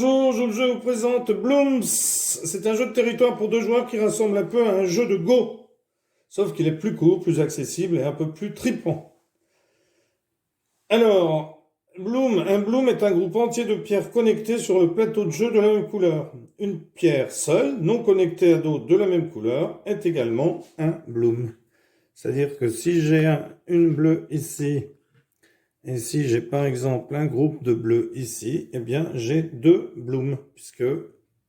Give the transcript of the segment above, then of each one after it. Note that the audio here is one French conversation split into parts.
Bonjour, je vous présente Blooms. C'est un jeu de territoire pour deux joueurs qui ressemble un peu à un jeu de Go. Sauf qu'il est plus court, plus accessible et un peu plus tripant. Alors, un bloom est un groupe entier de pierres connectées sur le plateau de jeu de la même couleur. Une pierre seule, non connectée à d'autres de la même couleur, est également un bloom. C'est-à-dire que si j'ai une bleue ici, et si j'ai par exemple un groupe de bleus ici, eh bien j'ai deux blooms, puisque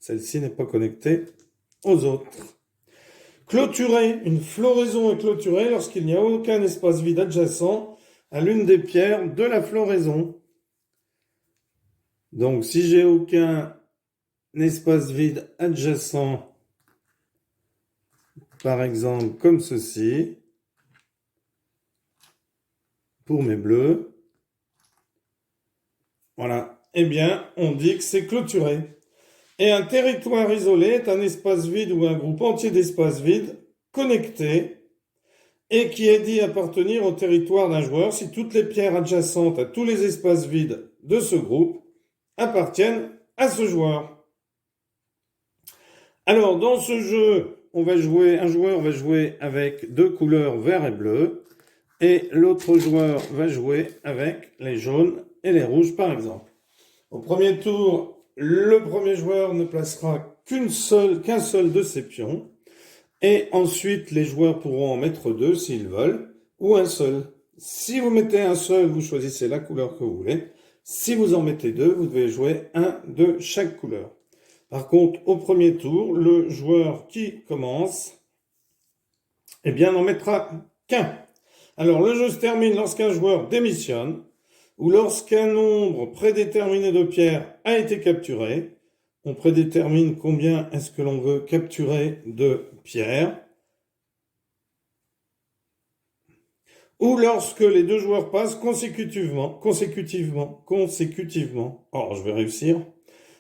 celle-ci n'est pas connectée aux autres. Clôturer. Une floraison est clôturée lorsqu'il n'y a aucun espace vide adjacent à l'une des pierres de la floraison. Donc si j'ai aucun espace vide adjacent, par exemple comme ceci, pour mes bleus, voilà, eh bien on dit que c'est clôturé. Et un territoire isolé est un espace vide ou un groupe entier d'espaces vides connectés et qui est dit appartenir au territoire d'un joueur si toutes les pierres adjacentes à tous les espaces vides de ce groupe appartiennent à ce joueur. Alors, dans ce jeu, un joueur va jouer avec deux couleurs vert et bleu et l'autre joueur va jouer avec les jaunes et les rouges, par exemple. Au premier tour, le premier joueur ne placera qu'un seul de ses pions. Et ensuite, les joueurs pourront en mettre deux s'ils veulent, ou un seul. Si vous mettez un seul, vous choisissez la couleur que vous voulez. Si vous en mettez deux, vous devez jouer un de chaque couleur. Par contre, au premier tour, le joueur qui commence, eh bien, n'en mettra qu'un. Alors, le jeu se termine lorsqu'un joueur démissionne, ou lorsqu'un nombre prédéterminé de pierres a été capturé. On prédétermine combien est-ce que l'on veut capturer de pierres. Ou lorsque les deux joueurs passent consécutivement. Oh, je vais réussir.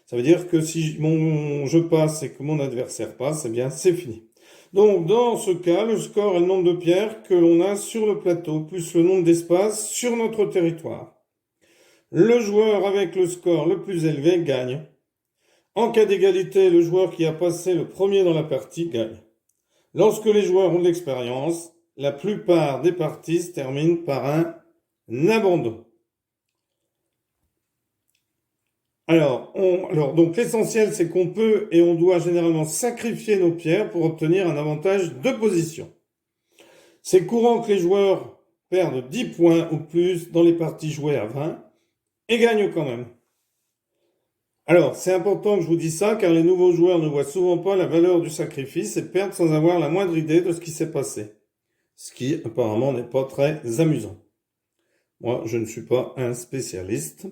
Ça veut dire que si mon jeu passe et que mon adversaire passe, eh bien, c'est fini. Donc, dans ce cas, le score est le nombre de pierres que l'on a sur le plateau, plus le nombre d'espaces sur notre territoire. Le joueur avec le score le plus élevé gagne. En cas d'égalité, le joueur qui a passé le premier dans la partie gagne. Lorsque les joueurs ont de l'expérience, la plupart des parties se terminent par un abandon. Alors donc l'essentiel, c'est qu'on peut et on doit généralement sacrifier nos pierres pour obtenir un avantage de position. C'est courant que les joueurs perdent 10 points ou plus dans les parties jouées à 20 et gagnent quand même. Alors, c'est important que je vous dise ça, car les nouveaux joueurs ne voient souvent pas la valeur du sacrifice et perdent sans avoir la moindre idée de ce qui s'est passé. Ce qui, apparemment, n'est pas très amusant. Moi, je ne suis pas un spécialiste.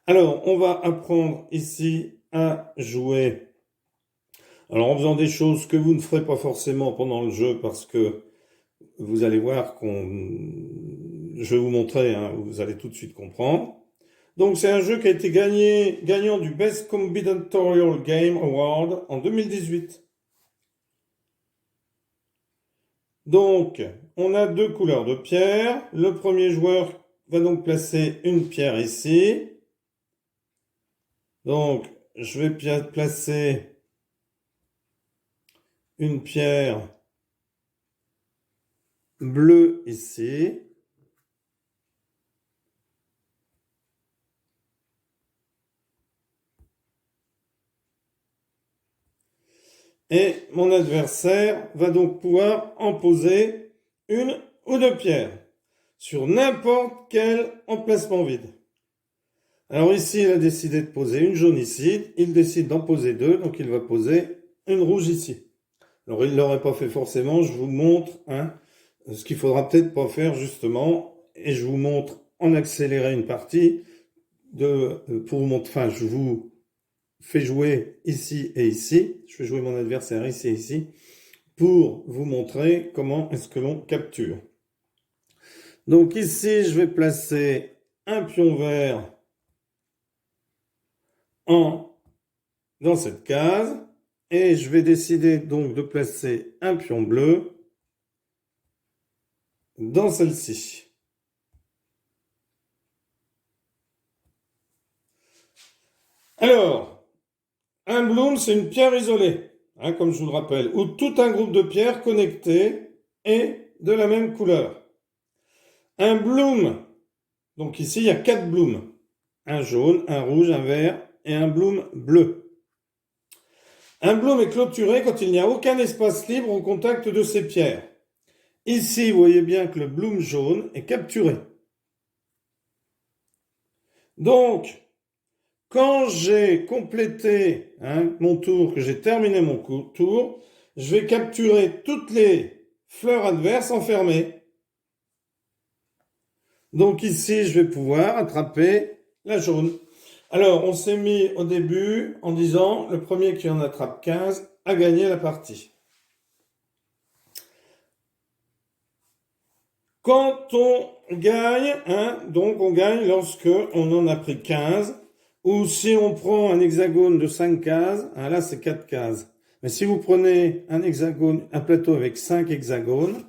Alors, on va apprendre ici à jouer. Alors, en faisant des choses que vous ne ferez pas forcément pendant le jeu, parce que vous allez voir je vais vous montrer, hein, vous allez tout de suite comprendre. Donc, c'est un jeu qui a été gagnant du Best Combinatorial Game Award en 2018. Donc, on a deux couleurs de pierre. Le premier joueur va donc placer une pierre ici. Donc, je vais placer une pierre bleue ici. Et mon adversaire va donc pouvoir en poser une ou deux pierres sur n'importe quel emplacement vide. Alors ici, il a décidé de poser une jaune ici. Il décide d'en poser deux, donc il va poser une rouge ici. Alors il ne l'aurait pas fait forcément, je vous montre ce qu'il faudra peut-être pas faire justement, et je vous montre en accéléré une partie pour vous montrer, enfin je vous fais jouer ici et ici, je fais jouer mon adversaire ici et ici, pour vous montrer comment est-ce que l'on capture. Donc ici, je vais placer un pion vert dans cette case, et je vais décider donc de placer un pion bleu dans celle-ci. Alors, Un bloom, c'est une pierre isolée, hein, comme je vous le rappelle, ou tout un groupe de pierres connectées et de la même couleur. Un bloom, donc ici il y a 4 blooms. Un jaune, un rouge, un vert et un bloom bleu. Un bloom est clôturé quand il n'y a aucun espace libre au contact de ces pierres. Ici, vous voyez bien que le bloom jaune est capturé. Donc, quand j'ai complété mon tour, que j'ai terminé mon tour, je vais capturer toutes les fleurs adverses enfermées. Donc ici, je vais pouvoir attraper la jaune. Alors, on s'est mis au début en disant le premier qui en attrape 15 a gagné la partie. Quand on gagne, donc on gagne lorsque on en a pris 15, ou si on prend un hexagone de 5 cases, là c'est 4 cases. Mais si vous prenez un hexagone, un plateau avec 5 hexagones,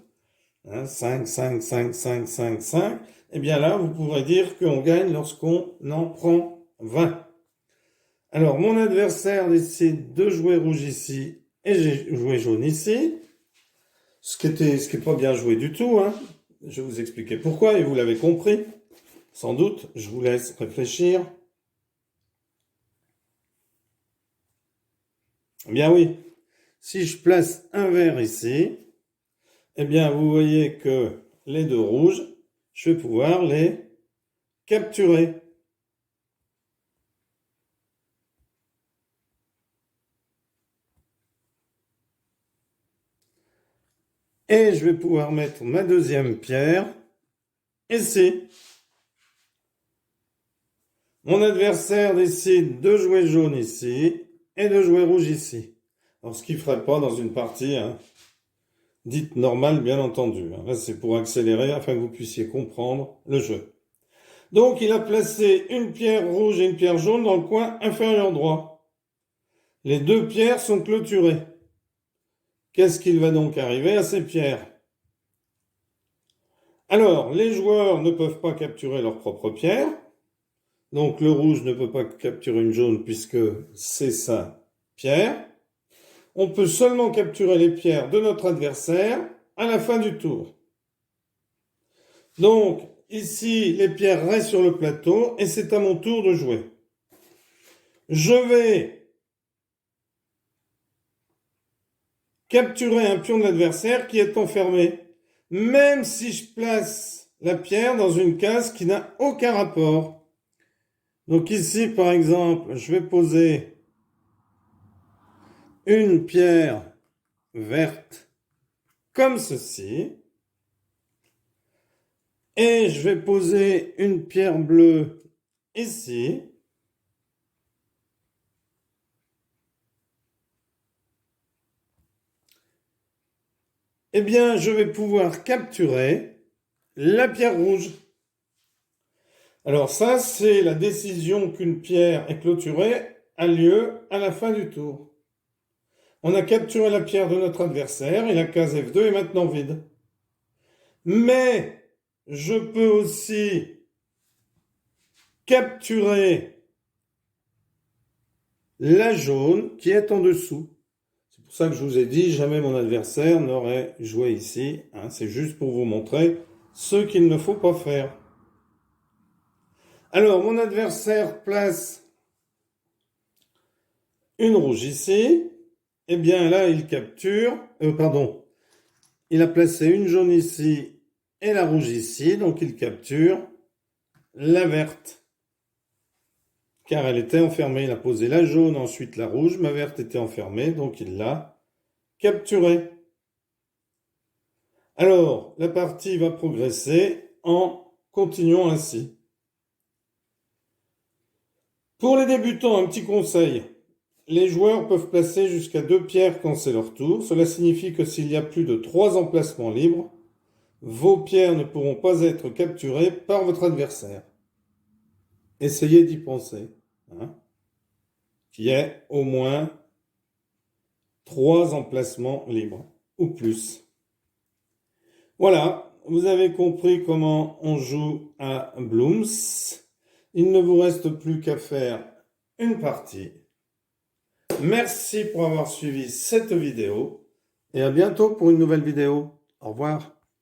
5, 5, 5, 5, 5, 5, eh bien là, vous pourrez dire qu'on gagne lorsqu'on en prend 20. Alors, mon adversaire décide de jouer rouge ici, et j'ai joué jaune ici, ce qui est pas bien joué du tout, Je vais vous expliquer pourquoi, et vous l'avez compris, sans doute, je vous laisse réfléchir. Eh bien oui, si je place un vert ici, eh bien vous voyez que les deux rouges, je vais pouvoir les capturer. Et je vais pouvoir mettre ma deuxième pierre ici. Mon adversaire décide de jouer jaune ici et de jouer rouge ici. Alors ce qu'il ne ferait pas dans une partie dite normale, bien entendu. Là, c'est pour accélérer afin que vous puissiez comprendre le jeu. Donc, il a placé une pierre rouge et une pierre jaune dans le coin inférieur droit. Les deux pierres sont clôturées. Qu'est-ce qu'il va donc arriver à ces pierres? Alors, les joueurs ne peuvent pas capturer leurs propres pierres. Donc, le rouge ne peut pas capturer une jaune puisque c'est sa pierre. On peut seulement capturer les pierres de notre adversaire à la fin du tour. Donc, ici, les pierres restent sur le plateau et c'est à mon tour de jouer. Je vais capturer un pion de l'adversaire qui est enfermé, même si je place la pierre dans une case qui n'a aucun rapport. Donc ici, par exemple, je vais poser une pierre verte comme ceci. Et je vais poser une pierre bleue ici. Eh bien, je vais pouvoir capturer la pierre rouge. Alors ça, c'est la décision qu'une pierre est clôturée a lieu à la fin du tour. On a capturé la pierre de notre adversaire et la case F2 est maintenant vide. Mais je peux aussi capturer la jaune qui est en dessous. C'est pour ça que je vous ai dit, jamais mon adversaire n'aurait joué ici. C'est juste pour vous montrer ce qu'il ne faut pas faire. Alors, mon adversaire place une rouge ici. Eh bien, là, il capture... il a placé une jaune ici et la rouge ici. Donc, il capture la verte. Car elle était enfermée. Il a posé la jaune, ensuite la rouge. Ma verte était enfermée, donc il l'a capturée. Alors, la partie va progresser en continuant ainsi. Pour les débutants, un petit conseil. Les joueurs peuvent placer jusqu'à 2 pierres quand c'est leur tour. Cela signifie que s'il y a plus de 3 emplacements libres, vos pierres ne pourront pas être capturées par votre adversaire. Essayez d'y penser. Qu'il y ait au moins 3 emplacements libres ou plus. Voilà, vous avez compris comment on joue à Blooms. Il ne vous reste plus qu'à faire une partie. Merci pour avoir suivi cette vidéo et à bientôt pour une nouvelle vidéo. Au revoir.